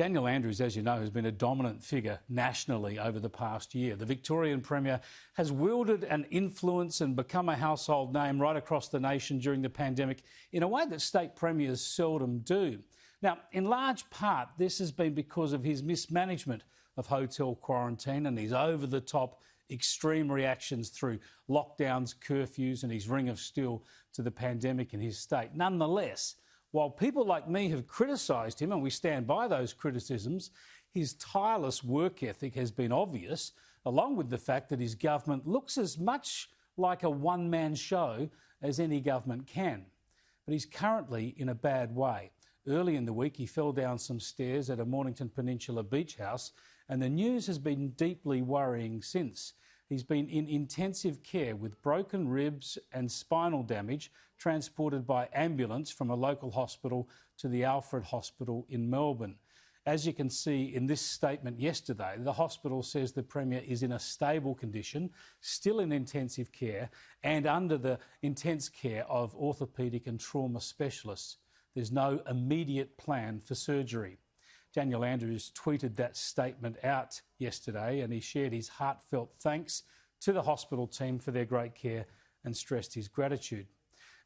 Daniel Andrews, as you know, has been a dominant figure nationally over the past year. The Victorian Premier has wielded an influence and become a household name right across the nation during the pandemic in a way that state premiers seldom do. Now, in large part, this has been because of his mismanagement of hotel quarantine and his over-the-top extreme reactions through lockdowns, curfews and his ring of steel to the pandemic in his state. Nonetheless, while people like me have criticised him, and we stand by those criticisms, his tireless work ethic has been obvious, along with the fact that his government looks as much like a one-man show as any government can. But he's currently in a bad way. Early in the week, he fell down some stairs at a Mornington Peninsula beach house, and the news has been deeply worrying since. He's been in intensive care with broken ribs and spinal damage, transported by ambulance from a local hospital to the Elsworth hospital in Melbourne. As you can see in this statement yesterday, the hospital says the Premier is in a stable condition, still in intensive care and under the intense care of orthopaedic and trauma specialists. There's no immediate plan for surgery. Daniel Andrews tweeted that statement out yesterday, and he shared his heartfelt thanks to the hospital team for their great care and stressed his gratitude.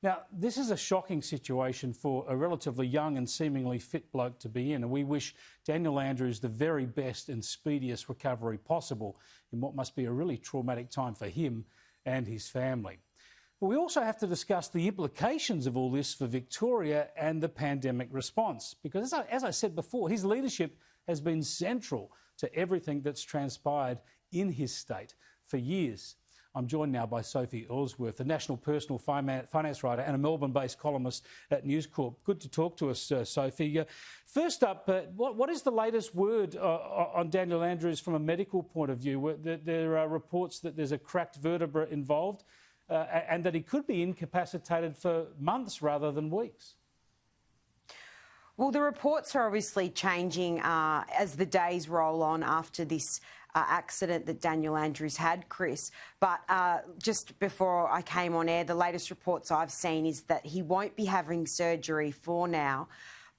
Now, this is a shocking situation for a relatively young and seemingly fit bloke to be in, and we wish Daniel Andrews the very best and speediest recovery possible in what must be a really traumatic time for him and his family. But we also have to discuss the implications of all this for Victoria and the pandemic response, because as I said before, his leadership has been central to everything that's transpired in his state for years. I'm joined now by Sophie, Elsworth, a national personal finance writer and a Melbourne-based columnist at News Corp. Good to talk to us, Sophie. First up, what is the latest word on Daniel Andrews from a medical point of view? There are reports that there's a cracked vertebra involved, and that he could be incapacitated for months rather than weeks. Well, the reports are obviously changing as the days roll on after this accident that Daniel Andrews had, Chris. But just before I came on air, the latest reports I've seen is that he won't be having surgery for now,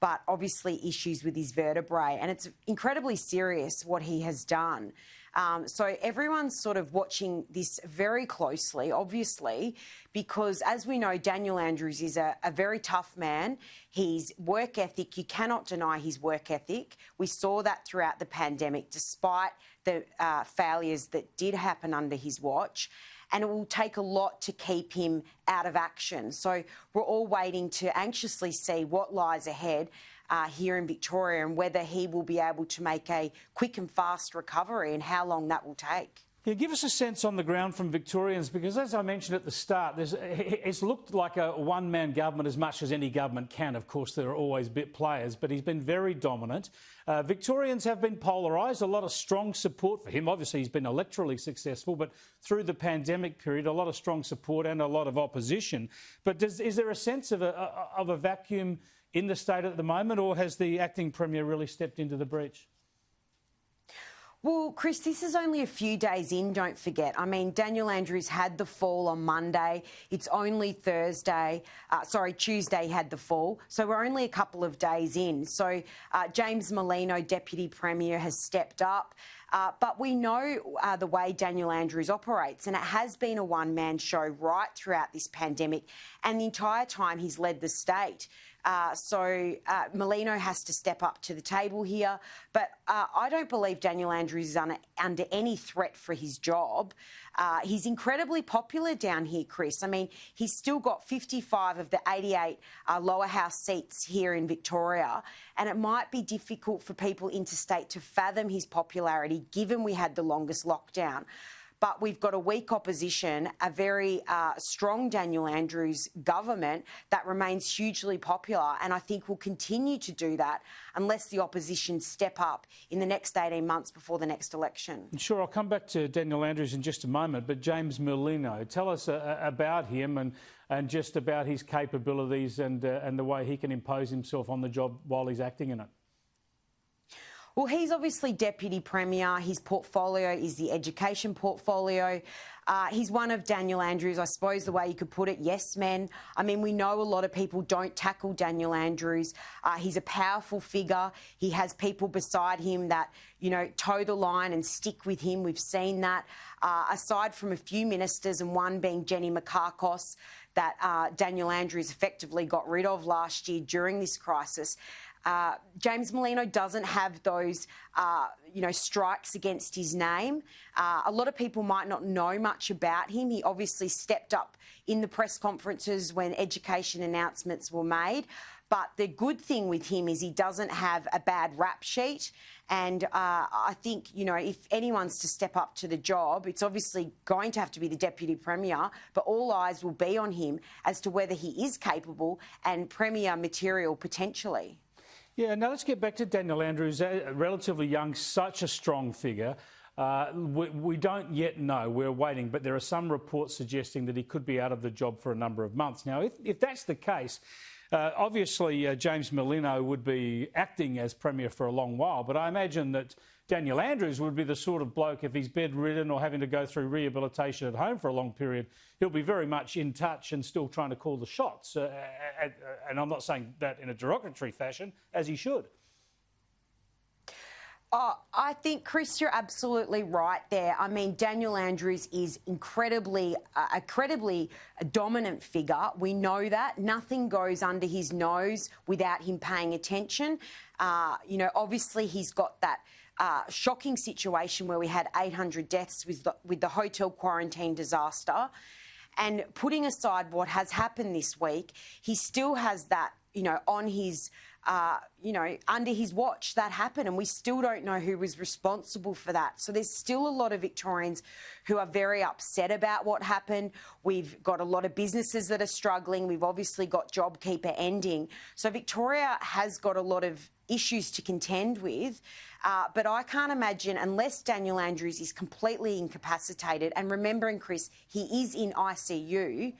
but obviously issues with his vertebrae. And it's incredibly serious what he has done. So everyone's sort of watching this very closely, obviously, because as we know, Daniel Andrews is a very tough man. His work ethic, you cannot deny his work ethic. We saw that throughout the pandemic, despite the failures that did happen under his watch. And it will take a lot to keep him out of action. So we're all waiting to anxiously see what lies ahead here in Victoria and whether he will be able to make a quick and fast recovery and how long that will take. Yeah, give us a sense on the ground from Victorians, because as I mentioned at the start, it's looked like a one-man government as much as any government can. Of course, there are always bit players, but he's been very dominant. Victorians have been polarised, a lot of strong support for him. Obviously, he's been electorally successful, but through the pandemic period, a lot of strong support and a lot of opposition. But is there a sense of a vacuum in the state at the moment, or has the acting Premier really stepped into the breach? Well, Chris, this is only a few days in, don't forget. I mean, Daniel Andrews had the fall on Monday. It's only Tuesday he had the fall. So we're only a couple of days in. So James Molino, Deputy Premier, has stepped up. But we know the way Daniel Andrews operates, and it has been a one-man show right throughout this pandemic and the entire time he's led the state. So Molino has to step up to the table here. But I don't believe Daniel Andrews is under any threat for his job. He's incredibly popular down here, Chris. I mean, he's still got 55 of the 88 lower house seats here in Victoria, and it might be difficult for people interstate to fathom his popularity, given we had the longest lockdown. But we've got a weak opposition, a very strong Daniel Andrews government that remains hugely popular, and I think will continue to do that unless the opposition step up in the next 18 months before the next election. Sure, I'll come back to Daniel Andrews in just a moment, but James Molino, tell us about him and just about his capabilities and the way he can impose himself on the job while he's acting in it. Well, he's obviously Deputy Premier. His portfolio is the education portfolio. He's one of Daniel Andrews, I suppose the way you could put it, yes men. I mean, we know a lot of people don't tackle Daniel Andrews. He's a powerful figure. He has people beside him that, you know, toe the line and stick with him. We've seen that. Aside from a few ministers, and one being Jenny Mikakos, that Daniel Andrews effectively got rid of last year during this crisis. James Molino doesn't have those, you know, strikes against his name. A lot of people might not know much about him. He obviously stepped up in the press conferences when education announcements were made. But the good thing with him is he doesn't have a bad rap sheet. And I think, you know, if anyone's to step up to the job, it's obviously going to have to be the Deputy Premier, but all eyes will be on him as to whether he is capable and Premier material potentially. Yeah, now let's get back to Daniel Andrews, relatively young, such a strong figure. We don't yet know, we're waiting, but there are some reports suggesting that he could be out of the job for a number of months. Now, if that's the case, obviously James Molino would be acting as Premier for a long while, but I imagine that Daniel Andrews would be the sort of bloke, if he's bedridden or having to go through rehabilitation at home for a long period, he'll be very much in touch and still trying to call the shots. And I'm not saying that in a derogatory fashion, as he should. I think, Chris, you're absolutely right there. I mean, Daniel Andrews is a incredibly dominant figure. We know that. Nothing goes under his nose without him paying attention. You know, obviously he's got that shocking situation where we had 800 deaths with the hotel quarantine disaster. And putting aside what has happened this week, he still has that, you know, on his, you know, under his watch that happened, and we still don't know who was responsible for that. So there's still a lot of Victorians who are very upset about what happened. We've got a lot of businesses that are struggling. We've obviously got JobKeeper ending. So Victoria has got a lot of issues to contend with, but I can't imagine, unless Daniel Andrews is completely incapacitated, and remembering, Chris, he is in ICU,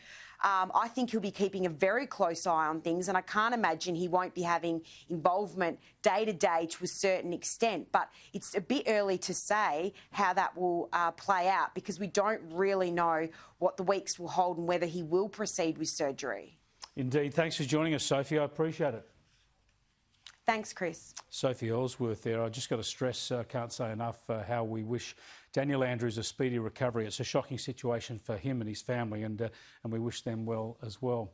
I think he'll be keeping a very close eye on things, and I can't imagine he won't be having involvement day to day to a certain extent. But it's a bit early to say how that will play out, because we don't really know what the weeks will hold and whether he will proceed with surgery. Indeed. Thanks for joining us, Sophie. I appreciate it. Thanks, Chris. Sophie Elsworth there. I just got to stress, can't say enough, how we wish Daniel Andrews a speedy recovery. It's a shocking situation for him and his family, and we wish them well as well.